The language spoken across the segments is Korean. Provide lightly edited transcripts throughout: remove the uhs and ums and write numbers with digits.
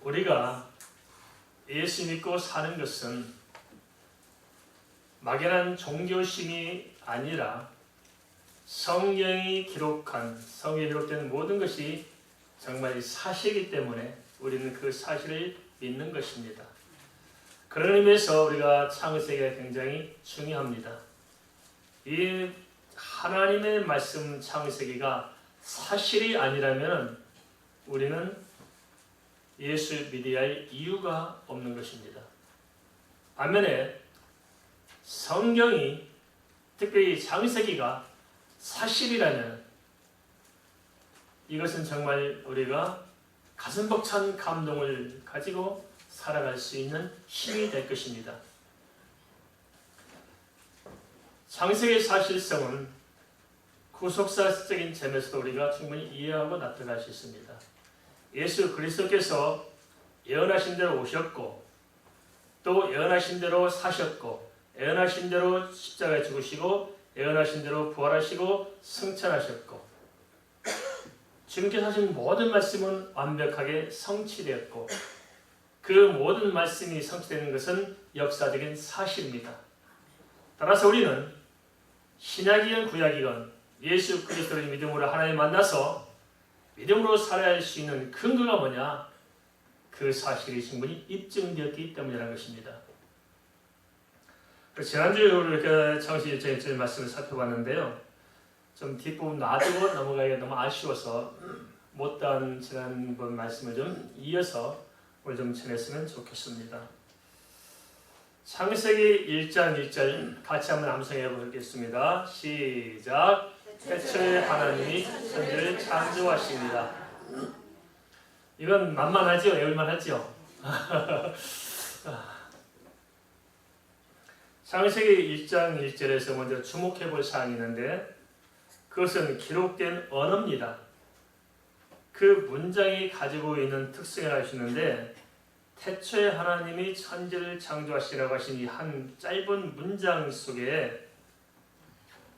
우리가 예수 믿고 사는 것은 막연한 종교심이 아니라 성경이 성경에 기록된 모든 것이 정말 사실이기 때문에 우리는 그 사실을 믿는 것입니다. 그런 의미에서 우리가 창세기가 굉장히 중요합니다. 이 하나님의 말씀 창세기가 사실이 아니라면 우리는 예수를 믿어야 할 이유가 없는 것입니다. 반면에 성경이 특별히 창세기가 사실이라면 이것은 정말 우리가 가슴 벅찬 감동을 가지고 살아갈 수 있는 힘이 될 것입니다. 창세기의 사실성은 구속사적인 점에서도 우리가 충분히 이해하고 납득할 수 있습니다. 예수 그리스도께서 예언하신 대로 오셨고 또 예언하신 대로 사셨고 예언하신 대로 십자가에 죽으시고 예언하신 대로 부활하시고 승천하셨고 주님께서 하신 모든 말씀은 완벽하게 성취되었고 그 모든 말씀이 성취되는 것은 역사적인 사실입니다. 따라서 우리는 신약이건 구약이건 예수 그리스도를 믿음으로 하나님 만나서 믿음으로 살아야 할 수 있는 근거가 뭐냐? 그 사실이 충분히 입증되었기 때문이라는 것입니다. 지난주에 우리가 창세기 1절 말씀을 살펴봤는데요. 좀 뒷부분 놔두고 넘어가기가 너무 아쉬워서 못다한 지난번 말씀을 좀 이어서 오늘 좀 전했으면 좋겠습니다. 창세기 1장 1절 같이 한번 암송해 보겠습니다. 시작. 태초에 하나님이 천지를 창조하십니다. 이건 만만하지요? 외울만하지요? 창세기 1장 1절에서 먼저 주목해 볼 사항이 있는데 그것은 기록된 언어입니다. 그 문장이 가지고 있는 특성을 알 수 있는데 태초에 하나님이 천지를 창조하시라고 하신 이 한 짧은 문장 속에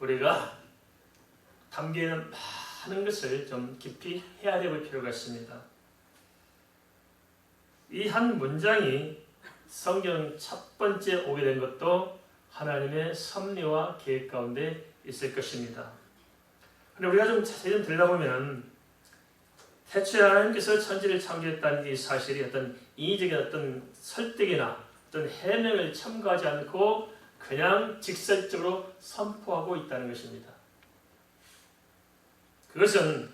우리가 담겨있는 많은 것을 좀 깊이 헤아려 볼 필요가 있습니다. 이 한 문장이 성경 첫 번째 오게 된 것도 하나님의 섭리와 계획 가운데 있을 것입니다. 그런데 우리가 좀 자세히 좀 들여다보면 태초에 하나님께서 천지를 창조했다는 이 사실이 어떤 인위적인 어떤 설득이나 어떤 해명을 첨가하지 않고 그냥 직설적으로 선포하고 있다는 것입니다. 그것은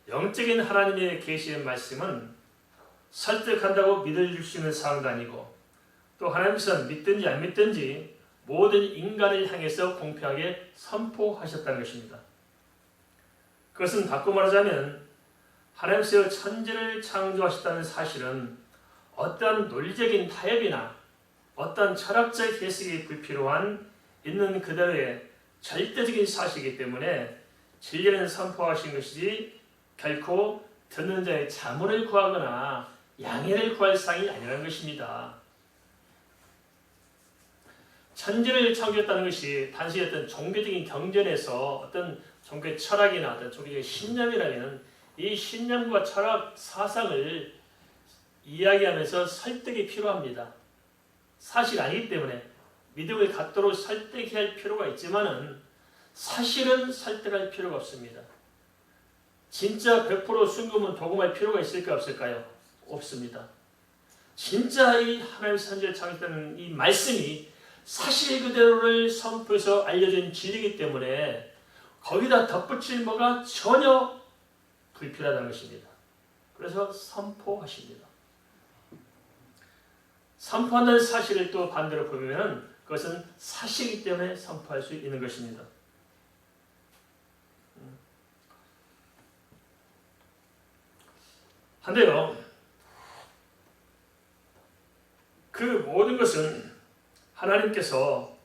영적인 하나님의 계시의 말씀은 설득한다고 믿어줄 수 있는 사항도 아니고 또 하나님께서 믿든지 안 믿든지 모든 인간을 향해서 공평하게 선포하셨다는 것입니다. 그것은 바꿔 말하자면 하나님께서 천지를 창조하셨다는 사실은 어떠한 논리적인 타협이나 어떠한 철학적 해석이 불필요한 있는 그대로의 절대적인 사실이기 때문에 진리는 선포하신 것이지 결코 듣는 자의 자문을 구하거나 양해를 구할 사항이 아니라는 것입니다. 천지를 창조했다는 것이 단순히 어떤 종교적인 경전에서 어떤 종교의 철학이나 어떤 종교의 신념이라면 이 신념과 철학 사상을 이야기하면서 설득이 필요합니다. 사실 아니기 때문에 믿음을 갖도록 설득해야 할 필요가 있지만은 사실은 설득할 필요가 없습니다. 진짜 100% 순금은 도금할 필요가 있을까 없을까요? 없습니다. 진짜 이 하나님의 천지를 창조했다는 이 말씀이 사실 그대로를 선포해서 알려진 진리이기 때문에 거기다 덧붙일 뭐가 전혀 불필요하다는 것입니다. 그래서 선포하십니다. 선포한다는 사실을 또 반대로 보면 그것은 사실이기 때문에 선포할 수 있는 것입니다. 한데요, 그 모든 것은 하나님께서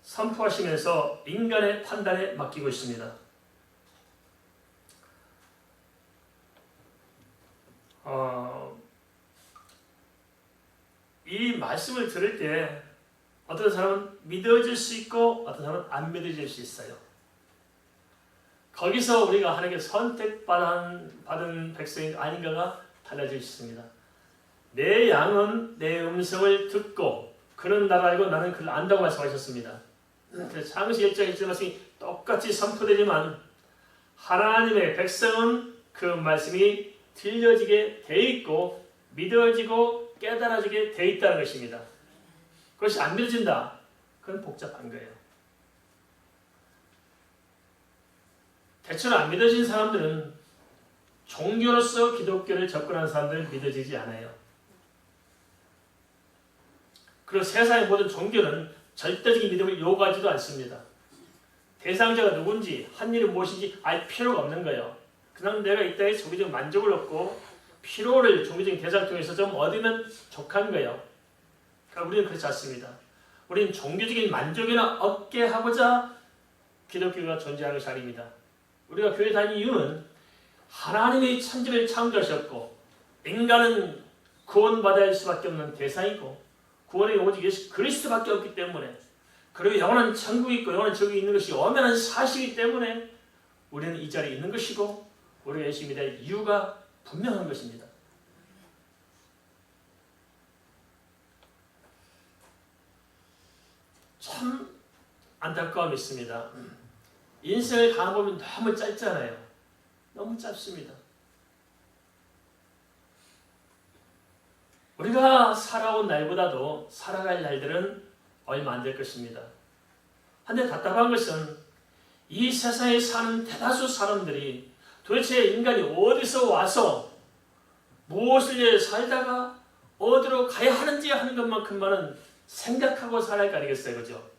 선포하시면서 인간의 판단에 맡기고 있습니다. 이 말씀을 들을 때 어떤 사람은 믿어질 수 있고 어떤 사람은 안 믿어질 수 있어요. 거기서 우리가 하나님께 선택받은 백성이 아닌가가 달라질 수 있습니다. 내 양은 내 음성을 듣고 그는 나를 알고 나는 그를 안다고 말씀하셨습니다. 그래서 창세기 1장 1절 말씀이 똑같이 선포되지만 하나님의 백성은 그 말씀이 들려지게 돼 있고 믿어지고 깨달아지게 돼 있다는 것입니다. 그것이 안 믿어진다. 그건 복잡한 거예요. 대체로 안 믿어진 사람들은 종교로서 기독교를 접근하는 사람들은 믿어지지 않아요. 그리고 세상의 모든 종교는 절대적인 믿음을 요구하지도 않습니다. 대상자가 누군지 한 일이 무엇인지 알 필요가 없는 거예요. 그냥 내가 이때의 종교적 만족을 얻고 필요를 종교적인 대상 통해서 좀 얻으면 족한 거예요. 그러니까 우리는 그렇지 않습니다. 우리는 종교적인 만족이나 얻게 하고자 기독교가 존재하는 것이 아닙니다. 우리가 교회 다니는 이유는 하나님의 천지를 창조하셨고 인간은 구원받아야 할 수밖에 없는 대상이고 구원의 오직 예수 그리스도밖에 없기 때문에 그리고 영원한 천국이 있고 영원한 지옥이 있는 것이 엄연한 사실이기 때문에 우리는 이 자리에 있는 것이고 우리가 예수 믿어야 할 이유가 분명한 것입니다. 참 안타까움이 있습니다. 인생을 가보면 너무 짧잖아요. 너무 짧습니다. 우리가 살아온 날보다도 살아갈 날들은 얼마 안 될 것입니다. 한데 답답한 것은 이 세상에 사는 대다수 사람들이 도대체 인간이 어디서 와서 무엇을 위해 살다가 어디로 가야 하는지 하는 것만큼만은 생각하고 살아야 할 거 아니겠어요? 그죠?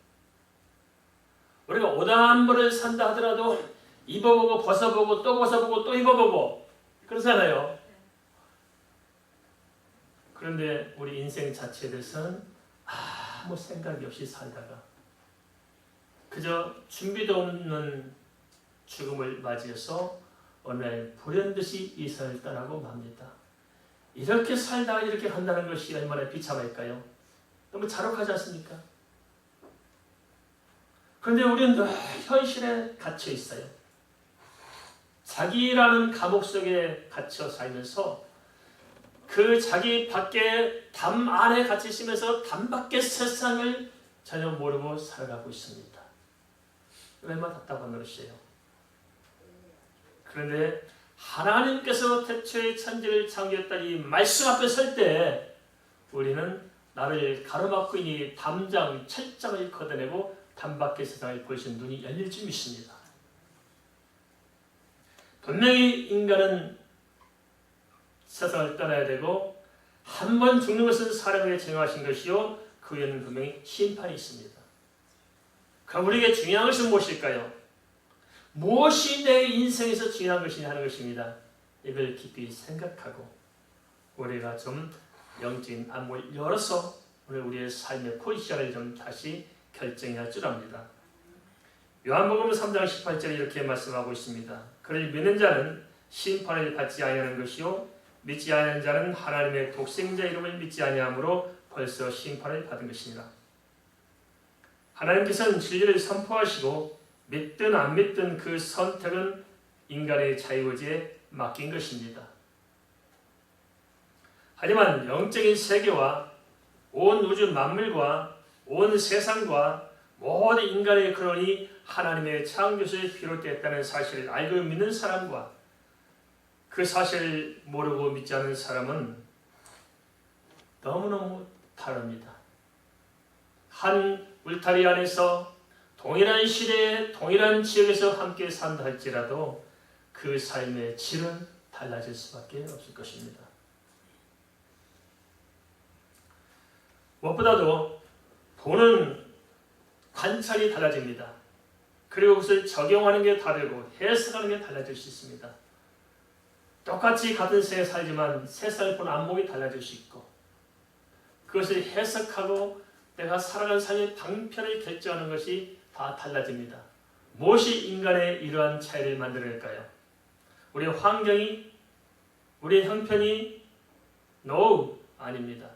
우리가 오단벌을 산다 하더라도 입어보고 벗어보고 또 벗어보고 또 입어보고 그러잖아요. 그런데 우리 인생 자체에 대해서는 아무 생각이 없이 살다가 그저 준비도 없는 죽음을 맞이해서 어느 날 불현듯이 이 세상을 떠나고 맙니다. 이렇게 살다가 이렇게 한다는 것이 얼마나 비참할까요? 너무 잔혹하지 않습니까? 그런데 우리는 늘 현실에 갇혀 있어요. 자기라는 감옥 속에 갇혀 살면서 그 자기 밖에 담 안에 갇혀 있으면서 담 밖의 세상을 전혀 모르고 살아가고 있습니다. 얼마나 답답한 것이에요. 그런데 하나님께서 태초에 천지를 창조했다 이 말씀 앞에 설 때 우리는 나를 가로막고 있는 담장, 철장을 걷어내고 담 밖의 세상을 볼 수 있는 눈이 열릴 줄 믿습니다. 분명히 인간은 세상을 떠나야 되고 한 번 죽는 것은 사람에게 정하신 것이요 그 후에는 분명히 심판이 있습니다. 그럼 우리에게 중요한 것은 무엇일까요? 무엇이 내 인생에서 중요한 것이냐 하는 것입니다. 이걸 깊이 생각하고 우리가 좀 영적인 안목을 열어서 오늘 우리의 삶의 포지션을 좀 다시 결정해야 할 줄 압니다. 요한복음 3장 18절에 이렇게 말씀하고 있습니다. 그러니 믿는 자는 심판을 받지 아니하는 것이요 믿지 아니하는 자는 하나님의 독생자 이름을 믿지 아니하므로 벌써 심판을 받은 것이니라. 하나님께서는 진리를 선포하시고 믿든 안 믿든 그 선택은 인간의 자유의지에 맡긴 것입니다. 하지만 영적인 세계와 온 우주 만물과 온 세상과 모든 인간의 근원이 하나님의 창조에서 비롯되었다는 사실을 알고 믿는 사람과 그 사실을 모르고 믿지 않는 사람은 너무너무 다릅니다. 한 울타리 안에서 동일한 시대에 동일한 지역에서 함께 산다 할지라도 그 삶의 질은 달라질 수밖에 없을 것입니다. 무엇보다도 보는 관찰이 달라집니다. 그리고 그것을 적용하는 게 다르고 해석하는 게 달라질 수 있습니다. 똑같이 같은 세상에 살지만 세상을 보는 안목이 달라질 수 있고 그것을 해석하고 내가 살아가는 삶의 방편을 결정하는 것이 다 달라집니다. 무엇이 인간의 이러한 차이를 만들어낼까요? 우리의 환경이? 우리의 형편이? No, 아닙니다.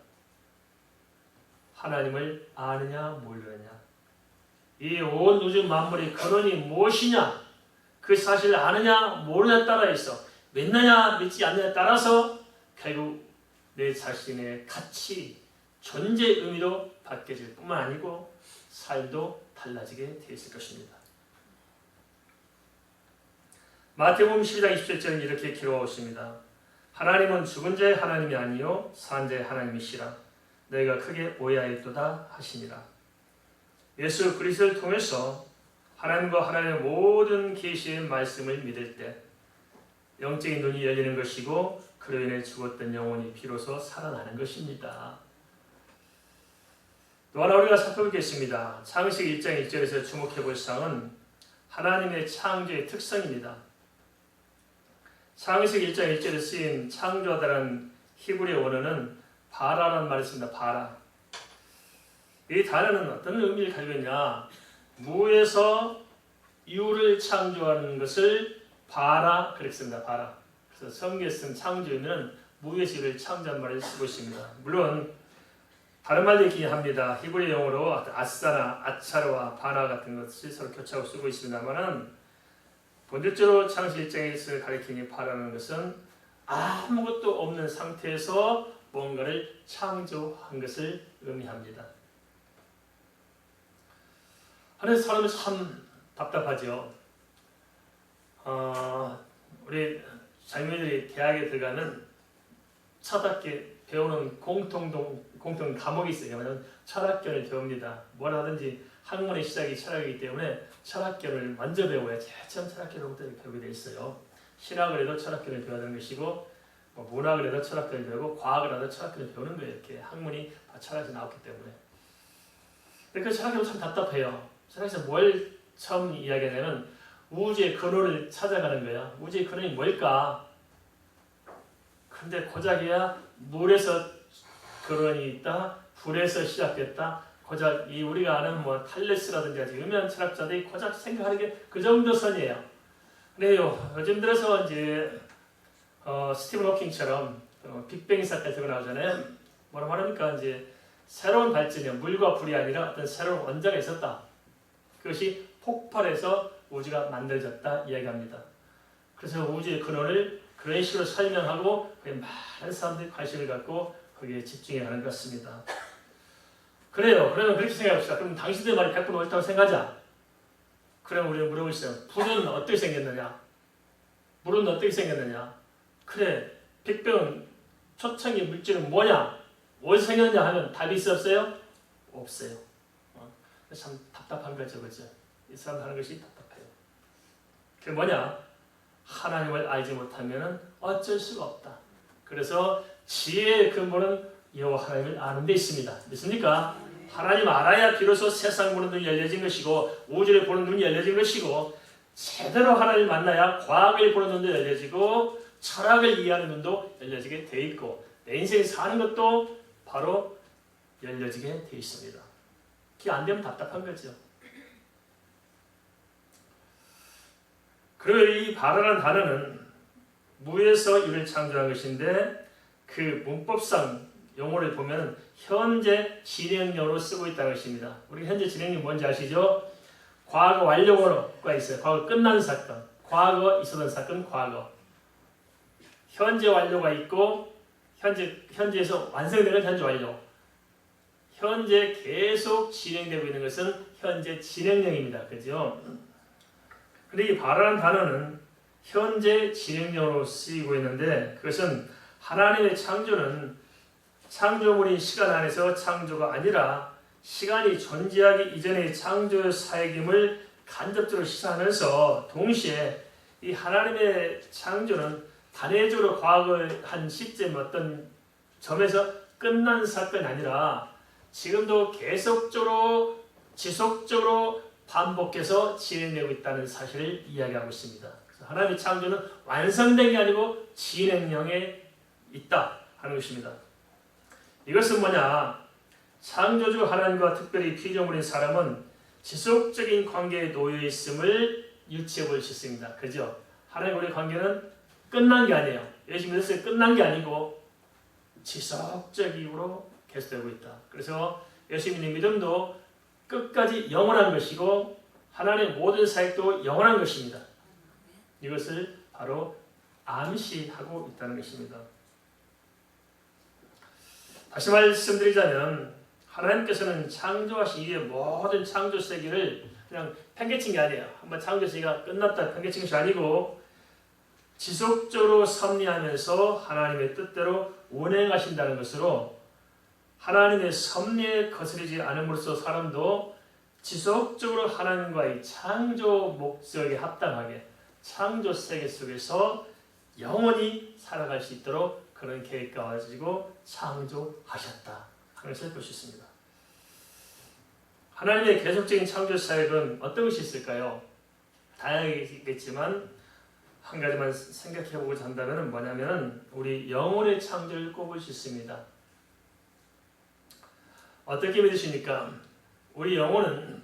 하나님을 아느냐 모르느냐 이 온 우주 만물의 근원이 무엇이냐 그 사실을 아느냐 모르느냐에 따라 있어 믿느냐 믿지 않느냐에 따라서 결국 내 자신의 가치, 존재 의미도 바뀌어질 뿐만 아니고 삶도 달라지게 되어 있을 것입니다. 마태복음 12장 27절은 이렇게 기록하고 있습니다. 하나님은 죽은 자의 하나님이 아니요 산 자의 하나님이시라. 너희가 크게 오해하였도다 하시니라. 예수 그리스도를 통해서 하나님과 하나님의 모든 계시의 말씀을 믿을 때 영적인 눈이 열리는 것이고 그로 인해 죽었던 영혼이 비로소 살아나는 것입니다. 또 하나 우리가 살펴보겠습니다. 창세기 1장 1절에서 주목해 볼 사항은 하나님의 창조의 특성입니다. 창세기 1장 1절에 쓰인 창조하다라는 히브리어 원어는 바라라는 말이 있습니다. 바라. 이 단어는 어떤 의미를 가지고 있냐? 무에서 유를 창조하는 것을 바라 그렇게 씁니다. 바라. 그래서 성경에 쓴 창조는 무에서 유를 창조한 말을 쓰고 있습니다. 물론 다른 말도 있긴 합니다. 히브리 용어로 아싸나 아차르와 바나 같은 것을 서로 교차하고 쓰고 있습니다만은 본질적으로 창세기 1장에서 가리키는 바라는 것은 아무것도 없는 상태에서 뭔가를 창조한 것을 의미합니다. 하나님 사람은 참 답답하죠. 우리 자녀들이 대학에 들어가면 철학계 배우는 공통 과목이 있어요. 철학견을 배웁니다. 뭘 하든지 학문의 시작이 철학이기 때문에 철학견을 먼저 배워야 제일 처음 철학견부터 배우게 돼 있어요. 신학을 해도 철학견을 배워야 하는 것이고 문학을 해도 철학견을 배우고 과학을 해도 철학견을 배우는 거예요. 이렇게 학문이 다 철학에서 나왔기 때문에. 그 철학견은 참 답답해요. 철학에서 뭘 처음 이야기하냐면 우주의 근원을 찾아가는 거예요. 우주의 근원이 뭘까? 근데 고작이야 물에서 근원이 있다, 불에서 시작됐다. 고작 이 우리가 아는 탈레스라든지 아주 유명한 철학자들이 고작 생각하는 게 그 정도 선이에요. 근데 요즘 들어서 이제 스티븐 호킹처럼 빅뱅 사건이 들고 나오잖아요. 뭐라 말합니까? 이제 새로운 발전이요. 물과 불이 아니라 어떤 새로운 원자가 있었다. 그것이 폭발해서 우주가 만들어졌다 이야기합니다. 그래서 우주의 근원을 그런 식으로 설명하고 많은 사람들이 관심을 갖고 거기에 집중해가는 것 같습니다. 그래요. 그러면 그렇게 생각합시다. 그럼 당신들 말이 100% 옳다고 생각하자. 그럼 우리는 물어보시죠. 불은 어떻게 생겼느냐? 물은 어떻게 생겼느냐? 그래, 빅뱅은 초창기 물질은 뭐냐? 어디서 생겼냐 하면 답이 있었어요? 없어요. 참 답답한 거죠. 그죠? 이 사람 하는 것이 답답해요. 그게 뭐냐? 하나님을 알지 못하면 어쩔 수가 없다. 그래서 지혜의 근본은 여호와 하나님을 아는 데 있습니다. 믿습니까? 하나님 알아야 비로소 세상 보는 눈이 열려진 것이고 우주를 보는 눈이 열려진 것이고 제대로 하나님을 만나야 과학을 보는 눈도 열려지고 철학을 이해하는 눈도 열려지게 돼 있고 내 인생이 사는 것도 바로 열려지게 돼 있습니다. 그게 안 되면 답답한 거죠. 그리고 이 바라라는 단어는 무에서 유를 창조한 것인데 그 문법상 용어를 보면 현재 진행형으로 쓰고 있다는 것입니다. 우리 현재 진행형이 뭔지 아시죠? 과거 완료어가 있어요. 과거 끝난 사건, 과거 있었던 사건, 과거. 현재 완료가 있고 현재에서 완성되는 현재 완료. 현재 계속 진행되고 있는 것은 현재 진행형입니다. 그죠? 근데 이 바라는 단어는 현재 진행형으로 쓰이고 있는데 그것은 하나님의 창조는 창조물인 시간 안에서 창조가 아니라 시간이 존재하기 이전의 창조의 사역임을 간접적으로 시사하면서 동시에 이 하나님의 창조는 단회적으로 과거의 한 시점 어떤 점에서 끝난 사건이 아니라 지금도 계속적으로 지속적으로 반복해서 진행되고 있다는 사실을 이야기하고 있습니다. 그래서 하나님의 창조는 완성된 게 아니고 진행형에 있다 하는 것입니다. 이것은 뭐냐? 창조주 하나님과 특별히 피조물인 사람은 지속적인 관계에 놓여 있음을 유추해 볼 수 있습니다. 그죠? 하나님과의 관계는 끝난 게 아니에요. 예수 믿었을 때 끝난 게 아니고 지속적으로 계속되고 있다. 그래서 예수 믿는 믿음도 끝까지 영원한 것이고 하나님의 모든 사역도 영원한 것입니다. 이것을 바로 암시하고 있다는 것입니다. 다시 말씀드리자면 하나님께서는 창조하신 이 모든 창조 세계를 그냥 팽개친 게 아니에요. 한번 창조 세계가 끝났다 팽개친 것이 아니고 지속적으로 섭리하면서 하나님의 뜻대로 운행하신다는 것으로 하나님의 섭리에 거스르지 않음으로써 사람도 지속적으로 하나님과의 창조 목적에 합당하게 창조 세계 속에서 영원히 살아갈 수 있도록 그런 계획과 가지고 창조하셨다 하는 것을 볼 수 있습니다. 하나님의 계속적인 창조 사역은 어떤 것이 있을까요? 다양하겠지만 한 가지만 생각해보고자 한다면 뭐냐면 우리 영혼의 창조를 꼽을 수 있습니다. 어떻게 믿으십니까? 우리 영혼은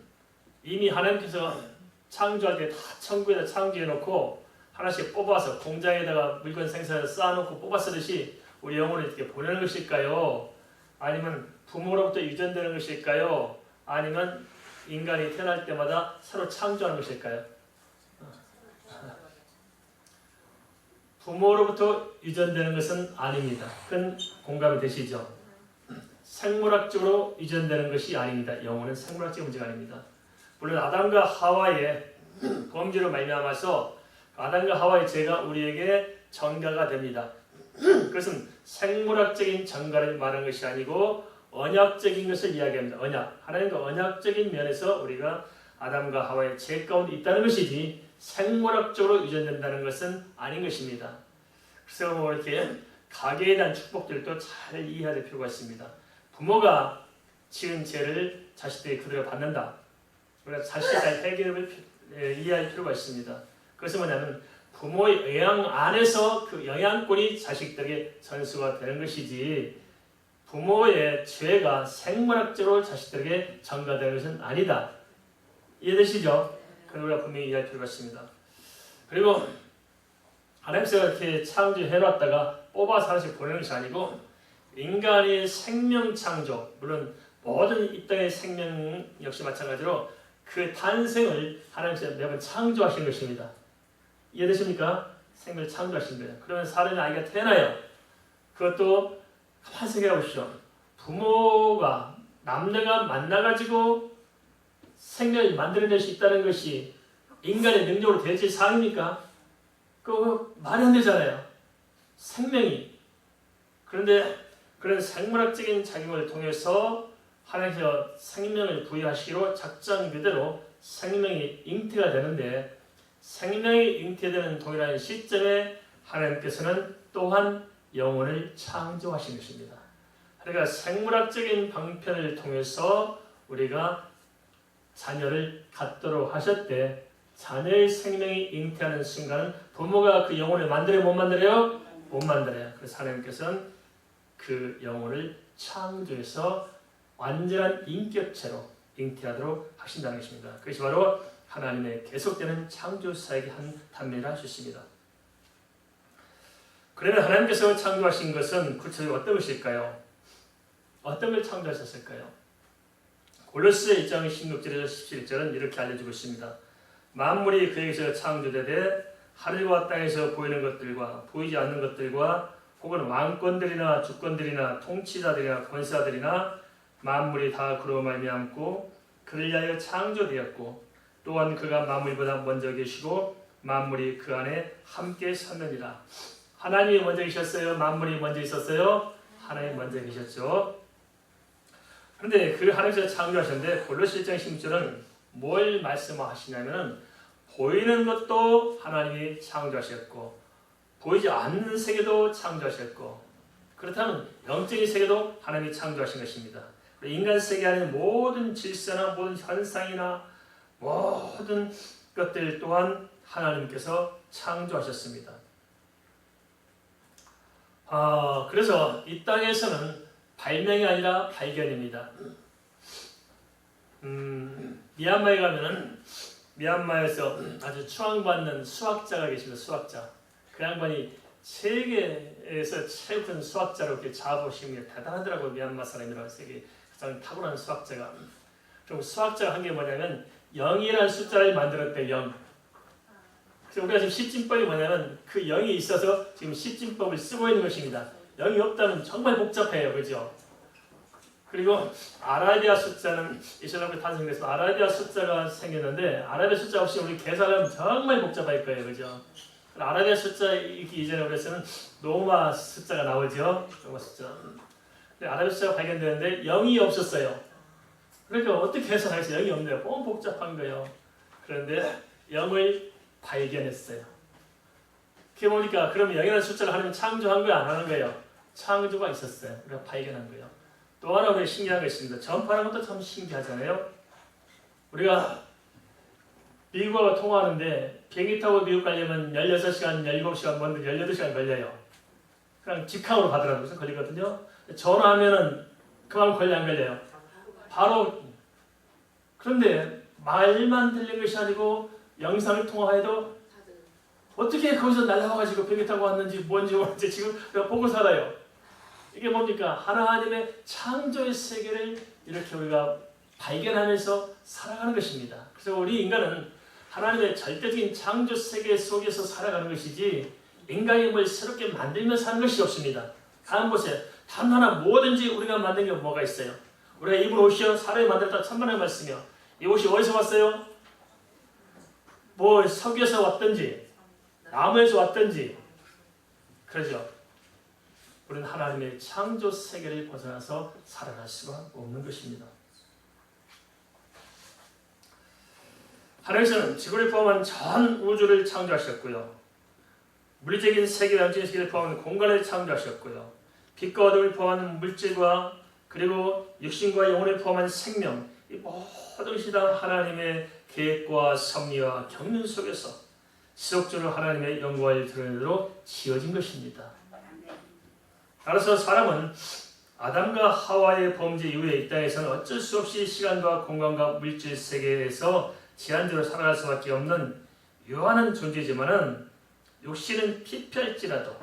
이미 하나님께서 창조할 때 다 천국에다 창조해놓고 하나씩 뽑아서 공장에다가 물건 생산해서 쌓아놓고 뽑아 쓰듯이 우리 영혼을 이렇게 보내는 것일까요? 아니면 부모로부터 유전되는 것일까요? 아니면 인간이 태어날 때마다 새로 창조하는 것일까요? 부모로부터 유전되는 것은 아닙니다. 그건 공감이 되시죠? 생물학적으로 유전되는 것이 아닙니다. 영혼은 생물학적 문제가 아닙니다. 물론 아담과 하와의 범죄로 말미암아서 아담과 하와의 죄가 우리에게 전가가 됩니다. 그것은 생물학적인 전가를 말하는 것이 아니고 언약적인 것을 이야기합니다. 언약. 하나님과 언약적인 면에서 우리가 아담과 하와의 죄 가운데 있다는 것이지 생물학적으로 유전된다는 것은 아닌 것입니다. 그래서 뭐 이렇게 가계에 대한 축복들도 잘 이해해야 될 필요가 있습니다. 부모가 지은 죄를 자식들이 그대로 받는다. 우리가 자식에 대한 해결을 이해할 필요가 있습니다. 그것은 뭐냐면 부모의 영향 안에서 그 영향권이 자식들에게 전수가 되는 것이지 부모의 죄가 생물학적으로 자식들에게 전가되는 것은 아니다. 이해되시죠? 그걸 우리가 분명히 이해할 필요가 있습니다. 그리고 하나님께서 이렇게 창조해놨다가 뽑아서 하나씩 보내는 것이 아니고 인간의 생명 창조, 물론 모든 이 땅의 생명 역시 마찬가지로 그 탄생을 하나님께서 매번 창조하신 것입니다. 이해되십니까? 생명을 창조하신 거예요. 그러면 사람의 아이가 태어나요. 그것도 가만히 생각해 보시죠. 부모가 남녀가 만나가지고 생명을 만들어낼 수 있다는 것이 인간의 능력으로 되어질 사항입니까? 그거 말이 안 되잖아요. 생명이. 그런데 그런 생물학적인 작용을 통해서 하나님께서 생명을 부여하시기로 작정 그대로 생명이 잉태가 되는데 생명이 잉태되는 동일한 시점에 하나님께서는 또한 영혼을 창조하신 것입니다. 그러니까 생물학적인 방편을 통해서 우리가 자녀를 갖도록 하셨대 자녀의 생명이 잉태하는 순간은 부모가 그 영혼을 만들어요? 못 만들어요? 못 만들어요. 그래서 하나님께서는 그 영혼을 창조해서 완전한 인격체로 잉태하도록 하신다는 것입니다. 그것이 바로 하나님의 계속되는 창조 사역의 한 단면이라 할 수 있습니다. 그러면 하나님께서 창조하신 것은 구체적으로 어떤 것일까요? 어떤 걸 창조하셨을까요? 골로새 1장 16절에서 17절은 이렇게 알려주고 있습니다. 만물이 그에게서 창조되되 하늘과 땅에서 보이는 것들과 보이지 않는 것들과 혹은 왕권들이나 주권들이나 통치자들이나 권사들이나 만물이 다 그로 말미암고 그를 위하여 창조되었고 또한 그가 만물보다 먼저 계시고 만물이 그 안에 함께 섰느니라. 하나님이 먼저 계셨어요? 만물이 먼저 있었어요? 하나님이 먼저 계셨죠. 그런데 그 하나님께서 창조하셨는데 골로새 1장 16절은 뭘 말씀하시냐면 보이는 것도 하나님이 창조하셨고 보이지 않는 세계도 창조하셨고 그렇다면 영적인 세계도 하나님이 창조하신 것입니다. 인간 세계 안에 모든 질서나 모든 현상이나 모든 것들 또한 하나님께서 창조하셨습니다. 그래서 이 땅에서는 발명이 아니라 발견입니다. 미얀마에 가면은 미얀마에서 아주 추앙받는 수학자가 계십니다. 수학자. 그 양반이 세계에서 최고 큰 수학자로 이렇게 자부심이 대단하더라고요. 미얀마 사람이라 세계 가장 탁월한 수학자가. 그럼 수학자가 한 게 뭐냐면 0이라는 숫자를 만들었대. 0. 그래서 우리가 지금 시진법이 뭐냐면 그 0이 있어서 지금 시진법을 쓰고 있는 것입니다. 0이 없다면 정말 복잡해요. 그죠? 그리고 아라비아 숫자는 이슬람에 탄생돼서 아라비아 숫자가 생겼는데 아라비아 숫자 없이 우리 계산하면 정말 복잡할 거예요. 그죠? 아라비아 숫자 있기 이전에 우리에서는 노마 숫자가 나오죠. 노마 숫자. 근데 아라비아 숫자가 발견되는데 0이 없었어요. 그러니까 어떻게 계산하겠어요? 0이 없네요. 너무 복잡한 거예요. 그런데 0을 발견했어요. 그게 보니까 그러면 0이라는 숫자를 하나님 창조한 거예요? 안 하는 거예요? 창조가 있었어요. 우리가 발견한 거예요. 또 하나 우리가 신기한 거 있습니다. 전파라는 것도 참 신기하잖아요. 우리가 미국하고 통화하는데 비행기 타고 미국 가려면 16시간, 17시간, 먼저 18시간 걸려요. 그냥 직항으로 가더라도 그래서 걸리거든요. 전화하면은 그만 걸려 안 걸려요? 바로. 그런데 말만 들린 것이 아니고 영상을 통화해도 어떻게 거기서 날아와가지고 비행기 타고 왔는지 뭔지 모르는지 지금 내가 보고 살아요. 이게 뭡니까? 하나님의 창조의 세계를 이렇게 우리가 발견하면서 살아가는 것입니다. 그래서 우리 인간은 하나님의 절대적인 창조 세계 속에서 살아가는 것이지 인간이 뭘 새롭게 만들면서 사는 것이 없습니다. 다음 보세요. 단 하나 뭐든지 우리가 만든 게 뭐가 있어요? 우리가 입은 옷이요. 사람이 만들었다 천만의 말씀이요. 이 옷이 어디서 왔어요? 뭐 석유에서 왔든지 나무에서 왔든지 그러죠. 우리는 하나님의 창조 세계를 벗어나서 살아갈 수가 없는 것입니다. 하나님께서는 지구를 포함한 전 우주를 창조하셨고요. 물리적인 세계와 영적인 세계를 포함한 공간을 창조하셨고요. 빛과 어둠을 포함한 물질과 그리고 육신과 영혼을 포함한 생명, 이 모든 것이 다 하나님의 계획과 섭리와 경륜 속에서 지속적으로 하나님의 영광을 드러내는 대로 지어진 것입니다. 따라서 사람은 아담과 하와의 범죄 이후에 이 땅에서는 어쩔 수 없이 시간과 공간과 물질 세계에서 제한대로 살아갈 수밖에 없는 유한한 존재지만은 육신은 피폐할지라도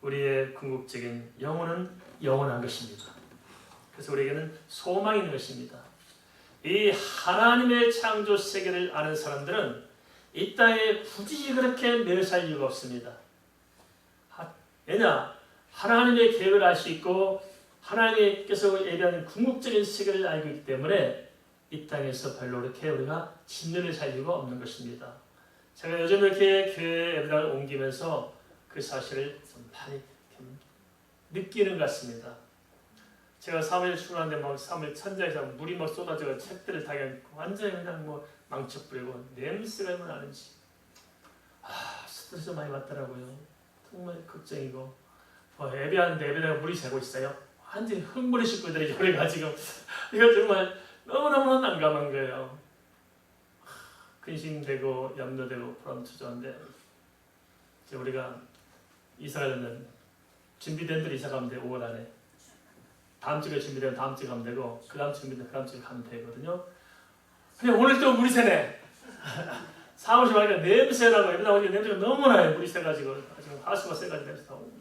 우리의 궁극적인 영혼은 영원한 것입니다. 그래서 우리에게는 소망이 있는 것입니다. 이 하나님의 창조 세계를 아는 사람들은 이 땅에 굳이 그렇게 매여 살 이유가 없습니다. 왜냐? 하나님의 계획을 알 수 있고 하나님께서 예비한 궁극적인 세계를 알고 있기 때문에 이 땅에서 별로 그렇게 우리가 진노를 살 이유가 없는 것입니다. 제가 요즘 이렇게 교회 예배당을 옮기면서 그 사실을 좀 많이 느끼는 것 같습니다. 제가 사무엘 출근하는데 막 사무엘 천장에서 물이 막 쏟아져 책들을 다 완전히 그냥 뭐 망쳐 뿌리고 냄새가 얼마나 나는지 스트레스 많이 받더라고요. 정말 걱정이고 예배하는데 예배당에 물이 새고 있어요. 완전히 흥분의 식구들이 우리가 지금 이거 정말 너무너무 난감한 거예요. 근심되고 염려되고 불안투조한데 이제 우리가 이사 가려면 준비된 대로 이사 가면 돼요. 5월 안에. 다음 주에 준비되면 다음 주에 가면 되고 그 다음 주 준비되면 그 다음 주에 가면 되거든요. 근데 오늘 또 물이 새네. 사무실 가니까 냄새나고 예배당 오니까 냄새가 너무 나요. 물이 새가지고 지금 하수가 새가지고 냄새 나고.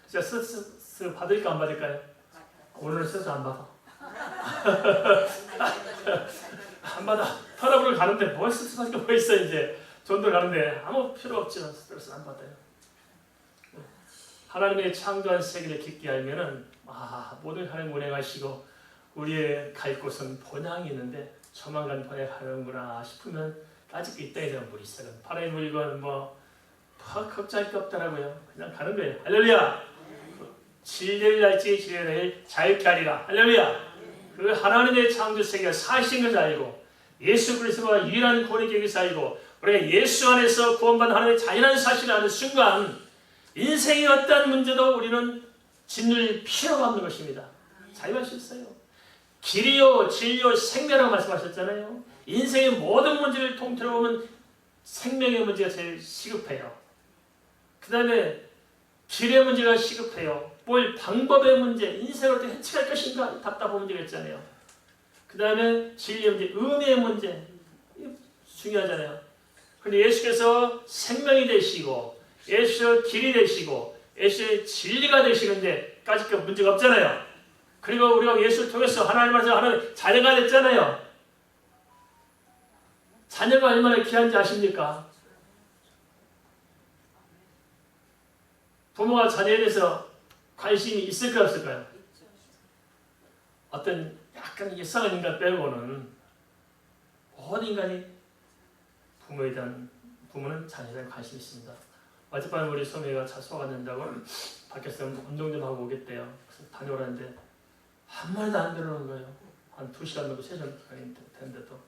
진짜 스트레스 받을까 안 받을까요? 오늘은 스트레스 안 받아. 안 받아. 터널을 가는데 뭘 스트레스 받을 게 뭐 있어 이제. 전도 가는데 아무 필요 없지만 스트레스 안 받아요. 하나님의 창조한 세계를 깊게 알면은 모든 하나님 운행하시고 우리의 갈 곳은 본향이 있는데 조만간 번역하는구나 싶으면 아직 이 땅에 대한 물이 있어요. 바람이 물건 뭐 걱정할 게 없더라고요. 그냥 가는 거예요. 할렐루야. 진리를 알지 진리를 자유케 하리라. 할렐루야. 그 하나님의 창조 세계가 사실인 것을 알고 예수 그리스도가 유일한 구원의 계획을 알고 우리가 예수 안에서 구원받는 하나님의 자연한 사실을 아는 순간 인생의 어떠한 문제도 우리는 짓눌 필요가 없는 것입니다. 자유할 수 있어요. 길이요 진리요 생명이라고 말씀하셨잖아요. 인생의 모든 문제를 통틀어 보면 생명의 문제가 제일 시급해요. 그 다음에 길의 문제가 시급해요. 뭘 방법의 문제, 인생을 어떻게 해치할 것인가 답답한 문제가 있잖아요. 그 다음에 진리의 문제, 의미의 문제 중요하잖아요. 그런데 예수께서 생명이 되시고 예수께서 길이 되시고 예수의 진리가 되시는데 까짓 게 문제가 없잖아요. 그리고 우리가 예수를 통해서 하나님께서 하나님 자녀가 됐잖아요. 자녀가 얼마나 귀한지 아십니까? 부모가 자녀에 대해서 관심이 있을까요 없을까요? 어떤 약간 이상한 인간 빼고는 모든 인간이 부모는 자녀에 대한 관심이 있습니다. 어젯밤에 우리 소매가 소화가 안 된다고 밖에서 운동 좀 하고 오겠대요. 그래서 다녀오라는데 한 마디도 안 들어오는 거예요. 한 2시간 넘고 3시간 됐는데도.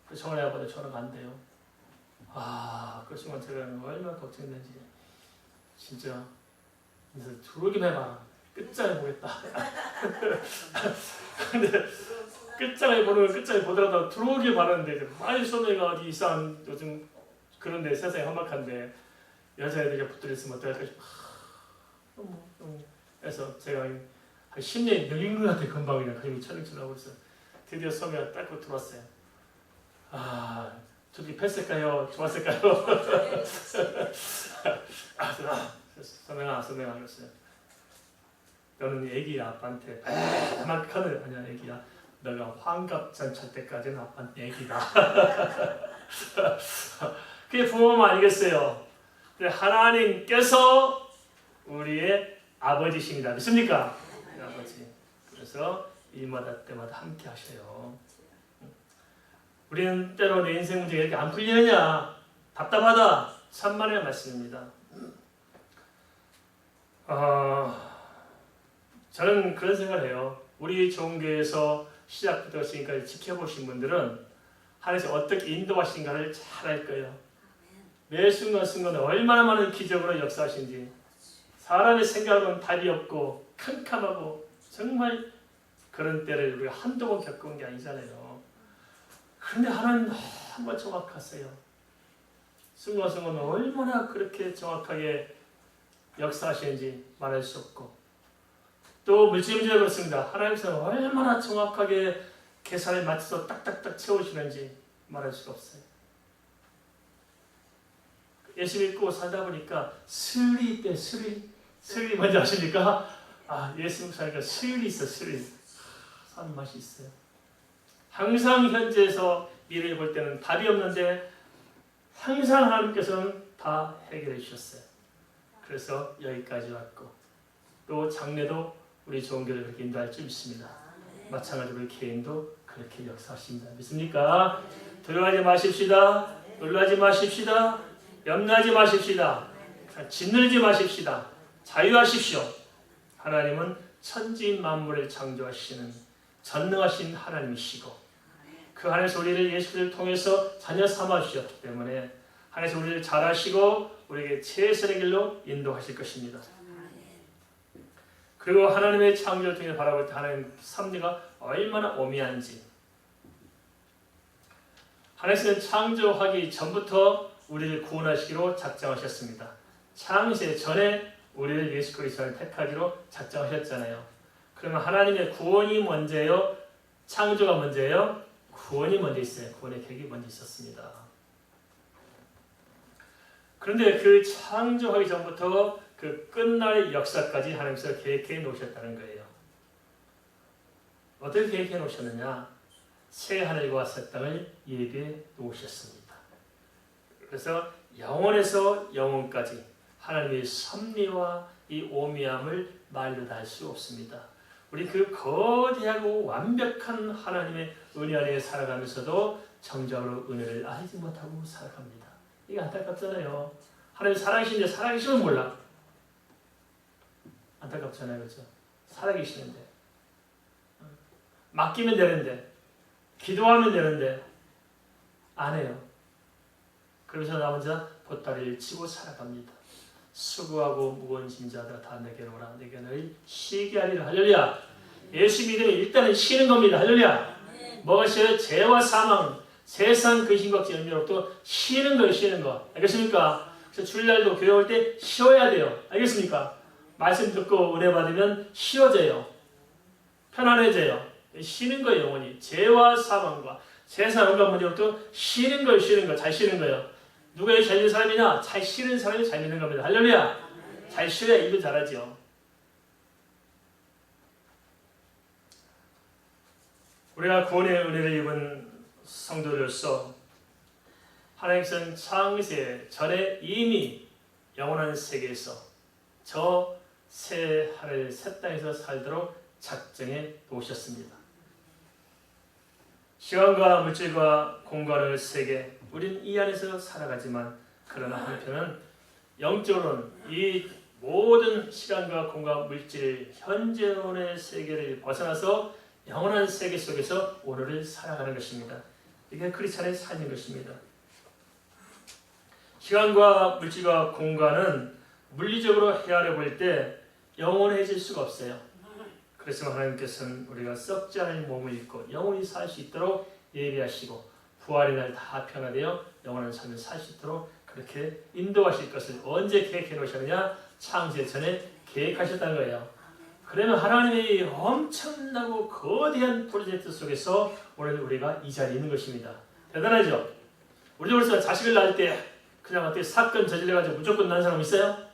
그래서 정원에 아빠도 전화가 안 돼요. 그 순간 제가 얼마나 걱정되는지 진짜 그래서 들어오기만 해봐. 끝장을 보겠다. 근데 끝장을 보는 끝장을 보더라도 들어오길 바라는데 많이 소매가 어디 이상한 요즘 그런데 세상이 험악한데 여자애들이 붙들려 있으면 어떡할까 싶어. 그래서 제가 한 10년이 늘린 것 같아. 금방 그냥 힘이 철렁철렁하고 있어. 드디어 소매가 닦고 들어왔어요. 저기 뺐을까요? 좋았을까요? 소매가 그랬어요. 너는 애기 아빠한테 그만하는 아니야 애기야. 너가 환갑잔 찰 때까지는 아빠한테 애기다. 그게 부모만 아니겠어요. 하나님께서 우리의 아버지십니다. 믿습니까? 아버지. 그래서 일마다 때마다 함께 하셔요. 우리는 때로 내 인생 문제가 이렇게 안 풀리느냐 답답하다 천만의 말씀입니다. 저는 그런 생각을 해요. 우리 종교에서 시작부터 지금까지 지켜보신 분들은 하나님께서 어떻게 인도하신가를 잘 알 거예요. 매 순간순간에 얼마나 많은 기적으로 역사하신지. 사람의 생각은 답이 없고 캄캄하고 정말 그런 때를 우리가 한두 번 겪은 게 아니잖아요. 그런데 하나님 너무 정확하세요. 순간순간 얼마나 그렇게 정확하게 역사하시는지 말할 수 없고, 또 물질문제도 그렇습니다. 하나님께서 얼마나 정확하게 계산을 맞춰서 딱딱딱 채우시는지 말할 수가 없어요. 예수 믿고 살다 보니까 스릴 때 스릴 뭔지 아십니까? 예수 믿고 살니까 스릴이 있어. 스릴 사는 맛이 있어요. 항상 현재에서 미래를 볼 때는 답이 없는데 항상 하나님께서는 다 해결해 주셨어요. 그래서 여기까지 왔고, 또 장래도 우리 종교를 그렇게 인도할 줄 믿습니다. 마찬가지로 우리 개인도 그렇게 역사하십니다. 믿습니까? 두려워하지 마십시다. 놀라지 마십시다. 염려하지 마십시다. 짓눌지 마십시다. 자유하십시오. 하나님은 천지 만물을 창조하시는 전능하신 하나님이시고, 그 하나님께서 우리를 예수 그리스도를 통해서 자녀 삼아 주셨기 때문에 하나님께서 우리를 잘 아시고 우리에게 최선의 길로 인도하실 것입니다. 그리고 하나님의 창조를 통해 바라볼 때 하나님의 섭리가 얼마나 오묘한지, 하나님께서는 창조하기 전부터 우리를 구원하시기로 작정하셨습니다. 창세 전에 우리를 예수 그리스도를 택하기로 작정하셨잖아요. 그러면 하나님의 구원이 먼저예요? 창조가 먼저예요? 구원이 먼저 있어요. 구원의 계획이 먼저 있었습니다. 그런데 그 창조하기 전부터 그 끝날 역사까지 하나님께서 계획해 놓으셨다는 거예요. 어떻게 계획해 놓으셨느냐? 새 하늘과 새 땅을 예비해 놓으셨습니다. 그래서 영원에서 영원까지 하나님의 섭리와 이 오묘함을 말로 다 할 수 없습니다. 우리 그 거대하고 완벽한 하나님의 은혜 안에 살아가면서도 정작으로 은혜를 알지 못하고 살아갑니다. 이게 안타깝잖아요. 하나님 살아계신데 살아계시면 몰라. 안타깝잖아요. 그렇죠? 살아계시는데 맡기면 되는데 기도하면 되는데 안 해요. 그래서 나 혼자 보따리를 치고 살아갑니다. 수고하고 무거운 짐자들 다 내게로 오라. 내게 너희 쉬게 하리라. 할렐루야. 예수 믿으면 일단은 쉬는 겁니다. 할렐루야. 뭐가 쉬어요? 죄와 사망, 세상 근심 걱정 염려로부터 쉬는 거예요. 쉬는 거. 알겠습니까? 그래서 주일날도 교회 올 때 쉬어야 돼요. 알겠습니까? 말씀 듣고 은혜 받으면 쉬어져요. 편안해져요. 쉬는 거예요. 영원히. 죄와 사망과 세상 온갖 문제로부터 쉬는 거예요. 쉬는 거. 잘 쉬는 거예요. 누가 잘 쉬는 사람이냐? 잘 쉬는 사람이 잘 믿는 겁니다. 할렐루야. 잘 쉬어야 일도 잘하죠. 우리가 구원의 은혜를 입은 성도로서 하나님께서는 창세 전에 이미 영원한 세계에서 저 새 하늘 새 땅에서 살도록 작정해 놓으셨습니다. 시간과 물질과 공간을 세계, 우린 이 안에서 살아가지만 그러나 한편은 영적으로는 이 모든 시간과 공간, 물질, 현재론의 세계를 벗어나서 영원한 세계 속에서 오늘을 살아가는 것입니다. 이게 크리스찬의 삶인 것입니다. 시간과 물질과 공간은 물리적으로 헤아려 볼 때 영원해질 수가 없어요. 그래서 하나님께서는 우리가 썩지 않을 몸을 입고 영원히 살 수 있도록 예비하시고 부활의 날 다 변화되어 영원한 삶을 살 수 있도록 그렇게 인도하실 것을 언제 계획해 놓으셨느냐? 창세 전에 계획하셨다는 거예요. 그러면 하나님의 엄청나고 거대한 프로젝트 속에서 오늘 우리가 이 자리에 있는 것입니다. 대단하죠? 우리도 그래서 자식을 낳을 때 그냥 어떻게 사건 저질러가지고 무조건 낳은 사람 있어요?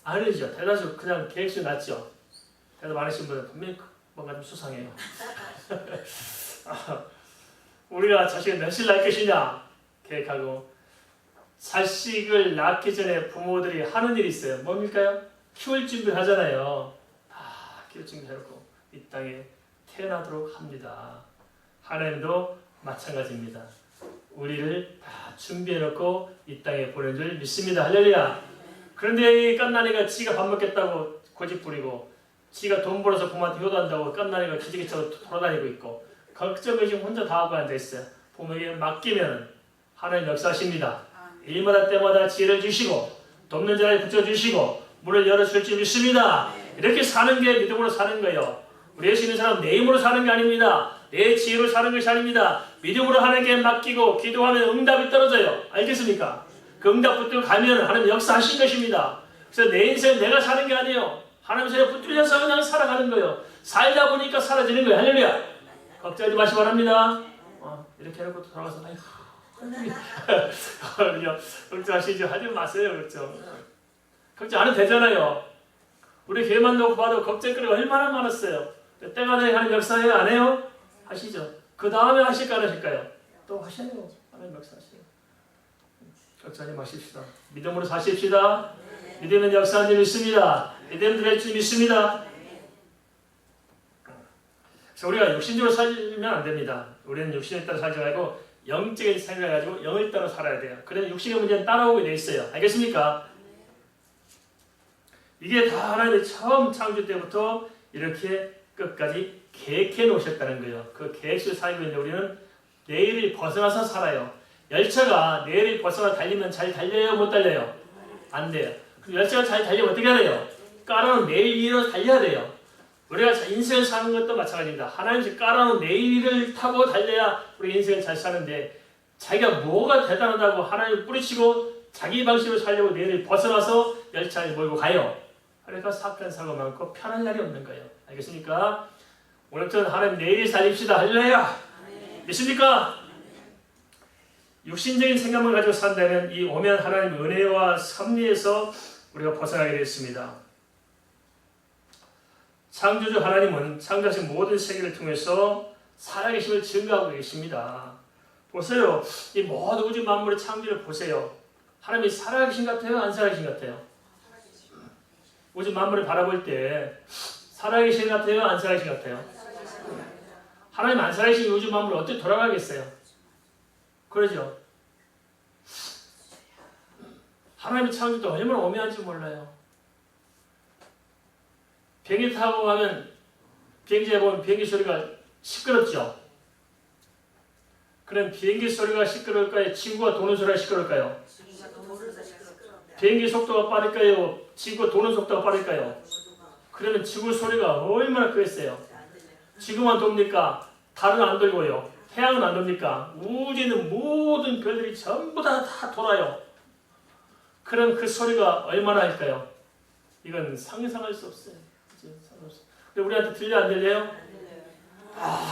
아니죠. 대다수 그냥 계획식으로 낳죠. 대답 안 하신 분은 분명히 뭔가 좀 수상해요. 우리가 자식을 몇을 낳을 것이냐 계획하고 자식을 낳기 전에 부모들이 하는 일이 있어요. 뭡니까요? 키울 준비를 하잖아요. 키울 준비해놓고 이 땅에 태어나도록 합니다. 하나님도 마찬가지입니다. 우리를 다 준비해놓고 이 땅에 보낸 줄 믿습니다. 할렐루야. 그런데 이 깐난이가 지가 밥 먹겠다고 고집 부리고 지가 돈 벌어서 부모한테 효도한다고 깐난이가 기지개 차고 돌아다니고 있고 걱정을 지금 혼자 다 하고 앉아있어요. 부모에게 맡기면 하나님 역사하십니다. 일마다 때마다 지혜를 주시고 돕는 자를 붙여주시고 문을 열어줄 줄 믿습니다. 이렇게 사는 게 믿음으로 사는 거예요. 우리 예수 믿는 사람은 내 힘으로 사는 게 아닙니다. 내 지혜로 사는 것이 아닙니다. 믿음으로 하나님께 맡기고 기도하면 응답이 떨어져요. 알겠습니까? 그 응답 붙들고 가면 하나님 역사하신 것입니다. 그래서 내 인생 내가 사는 게 아니에요. 하나님 손에 붙들려서 그냥 살아가는 거예요. 살다 보니까 사라지는 거예요. 할렐루야. 걱정하지 마시기 바랍니다. 이렇게 해놓고 돌아가서 아이고 걱정하시죠. 하지 마세요. 걱정. 걱정 안 해도 되잖아요. 우리 교회만 놓고 봐도 걱정거리가 얼마나 많았어요. 때가 되면 하나님 역사해요? 안 해요? 하시죠. 그 다음에 하실까 안 하실까요? 또 하셔요. 하나님 역사하세요. 걱정하지 마십시다. 믿음으로 사십시다. 믿으면 역사하는 줄 믿습니다. 믿으면 될 줄 믿습니다. 그래서 우리가 육신적으로 살면 안 됩니다. 우리는 육신에 따라 살지 말고 영적인 생각을 가지고 영을 따라 살아야 돼요. 그래서 육신의 문제는 따라오게 돼 있어요. 알겠습니까? 이게 다 하나님이 처음 창조 때부터 이렇게 끝까지 계획해 놓으셨다는 거예요. 그 계획을 살고 있는데 우리는 내일을 벗어나서 살아요. 열차가 내일을 벗어나 달리면 잘 달려요? 못 달려요? 안 돼요. 열차가 잘 달리면 어떻게 해야 돼요? 깔아놓은 내일 위로 달려야 돼요. 우리가 인생을 사는 것도 마찬가지입니다. 하나님이 깔아놓은 내일을 타고 달려야 우리 인생을 잘 사는데 자기가 뭐가 대단하다고 하나님을 뿌리치고 자기 방식으로 살려고 내일을 벗어나서 열차를 몰고 가요. 그러니까 사건 사고 많고 편한 날이 없는 거예요. 알겠습니까? 오늘부터 하나님 내일 살립시다. 할렐루야. 믿습니까? 육신적인 생각만 가지고 산다면 이 오면 하나님 은혜와 섭리에서 우리가 벗어나게 되었습니다. 창조주 하나님은 창조하신 모든 세계를 통해서 살아계심을 증거하고 계십니다. 보세요. 이 모든 우주 만물의 창조를 보세요. 하나님이 살아계신 것 같아요? 안 살아계신 것 같아요? 우주 만물을 바라볼 때 살아계신 것 같아요? 안 살아계신 것 같아요? 하나님 안 살아계신 우주 만물을 어떻게 돌아가겠어요? 그러죠? 하나님의 창조도 얼마나 오묘한지 몰라요. 비행기 타고 가면 비행기에 보면 비행기 소리가 시끄럽죠? 그럼 비행기 소리가 시끄러울까요? 지구가 도는 소리가 시끄러울까요? 비행기 속도가 빠를까요? 지구가 도는 속도가 빠를까요? 그러면 지구 소리가 얼마나 크겠어요? 지구만 돕니까? 달은 안 돌고요. 태양은 안 돕니까? 우주에 있는 모든 별들이 전부 다 돌아요. 그럼 그 소리가 얼마나 할까요? 이건 상상할 수 없어요. 근데 우리한테 들려 안 들려요?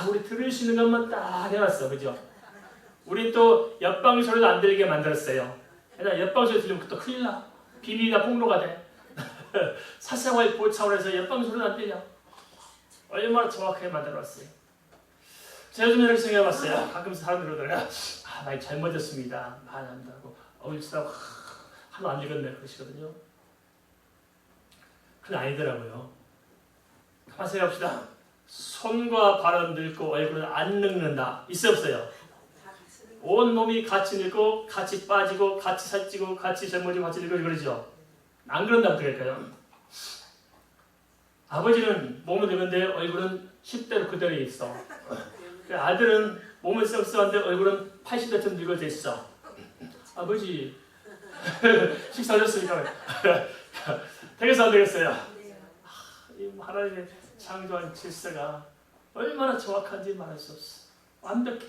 우리 들을 수 있는 것만 딱 해놨어. 그죠? 우린 또 옆방 소리도 안 들리게 만들었어요. 왜냐면 옆방 소리 들리면 또 큰일 나. 비밀이나 폭로가 돼. 사생활 보호 차원에서 옆방 소리도 안 들려. 얼마나 정확하게 만들어놨어요. 제가 요즘 이렇게 생각해봤어요. 가끔 사람들이 그러더라고요. 많이 잘못했습니다. 많이 한다고. 일수라고 하도 안 읽었네. 그러시거든요. 그건 아니더라고요. 하세요 합시다. 손과 발은 늙고 얼굴은 안 늙는다. 있어 없어요? 온 몸이 같이 늙고 같이 빠지고 같이 살찌고 같이 젊어지고 같이 늙고 그러죠. 안 그런다면 어떻게 할까요? 아버지는 몸은 늙은데 얼굴은 10대로 그대로 있어. 아들은 몸은 썩썩한데 얼굴은 80대쯤 늙어져 있어. 아버지 식사하셨습니까? 되겠어 안 되겠어요? 이 하나님의 창조한 질서가 얼마나 정확한지 말할 수 없어. 완벽해.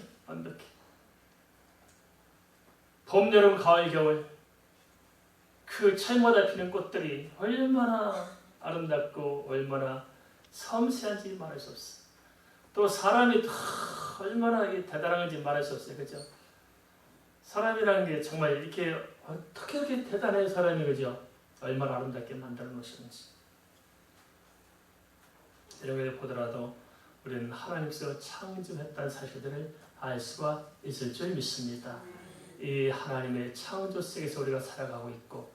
봄, 여름, 가을, 겨울 그 철마다 피는 꽃들이 얼마나 아름답고 얼마나 섬세한지 말할 수 없어. 또 사람이 얼마나 대단한 건지 말할 수 없어요. 그죠? 사람이라는 게 정말 이렇게 어떻게 이렇게 대단해 사람이 그죠? 얼마나 아름답게 만들어 놓으시는지. 이런 걸 보더라도 우리는 하나님께서 창조했다는 사실들을 알 수가 있을 줄 믿습니다. 이 하나님의 창조 세계에서 우리가 살아가고 있고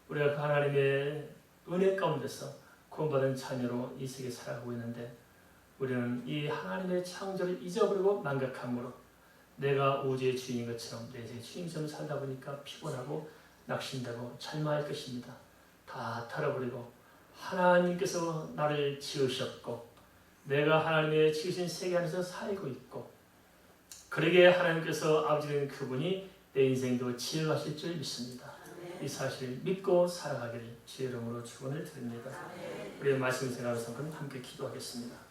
우리가 그 하나님의 은혜 가운데서 구원받은 자녀로 이 세계에 살아가고 있는데 우리는 이 하나님의 창조를 잊어버리고 망각함으로 내가 우주의 주인인 것처럼 내 인생의 주인처럼 살다 보니까 피곤하고 낙심되고 절망할 것입니다. 다 털어버리고 하나님께서 나를 지으셨고 내가 하나님의 지으신 세계 안에서 살고 있고 그러기에 하나님께서 아버지는 그분이 내 인생도 지어가실 줄 믿습니다. 이 사실을 믿고 살아가기를 주의 이름으로 축원을 드립니다. 우리의 말씀을 생각하면서 함께 기도하겠습니다.